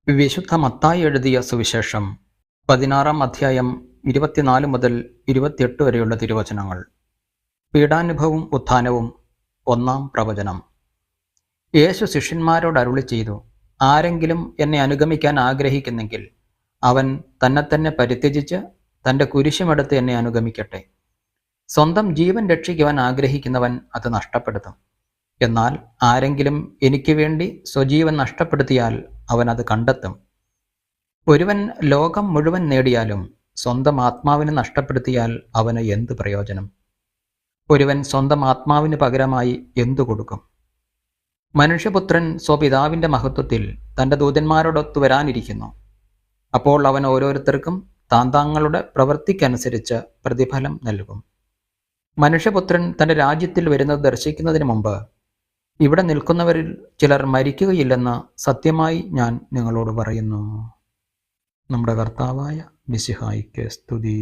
വിശുദ്ധ മത്തായി എഴുതിയ സുവിശേഷം 16-ാം അധ്യായം 24 മുതൽ 28 വരെയുള്ള തിരുവചനങ്ങൾ. പീഡാനുഭവവും ഉത്ഥാനവും. 1-ാം പ്രവചനം. യേശു ശിഷ്യന്മാരോട് അരുളി ചെയ്തു, ആരെങ്കിലും എന്നെ അനുഗമിക്കാൻ ആഗ്രഹിക്കുന്നെങ്കിൽ അവൻ തന്നെത്തന്നെ പരിത്യജിച്ച് തൻ്റെ കുരിശുമെടുത്ത് എന്നെ അനുഗമിക്കട്ടെ. സ്വന്തം ജീവൻ രക്ഷിക്കുവാൻ ആഗ്രഹിക്കുന്നവൻ അത് നഷ്ടപ്പെടുത്തും. എന്നാൽ ആരെങ്കിലും എനിക്ക് വേണ്ടി സ്വജീവൻ നഷ്ടപ്പെടുത്തിയാൽ അവൻ അത് കണ്ടെത്തും. ഒരുവൻ ലോകം മുഴുവൻ നേടിയാലും സ്വന്തം ആത്മാവിനെ നഷ്ടപ്പെടുത്തിയാൽ അവന് എന്ത് പ്രയോജനം? ഒരുവൻ സ്വന്തം ആത്മാവിന് പകരമായി എന്തു കൊടുക്കും? മനുഷ്യപുത്രൻ സ്വപിതാവിൻ്റെ മഹത്വത്തിൽ തൻ്റെ ദൂതന്മാരോടൊത്തു വരാനിരിക്കുന്നു. അപ്പോൾ അവൻ ഓരോരുത്തർക്കും താന്താങ്ങളുടെ പ്രവൃത്തിക്കനുസരിച്ച് പ്രതിഫലം നൽകും. മനുഷ്യപുത്രൻ തൻ്റെ രാജ്യത്തിൽ വരുന്നത് ദർശിക്കുന്നതിന് മുമ്പ് ഇവിടെ നിൽക്കുന്നവരിൽ ചിലർ മരിക്കുകയില്ലെന്ന് സത്യമായി ഞാൻ നിങ്ങളോട് പറയുന്നു. നമ്മുടെ കർത്താവായ മിശിഹായിക്ക് സ്തുതി.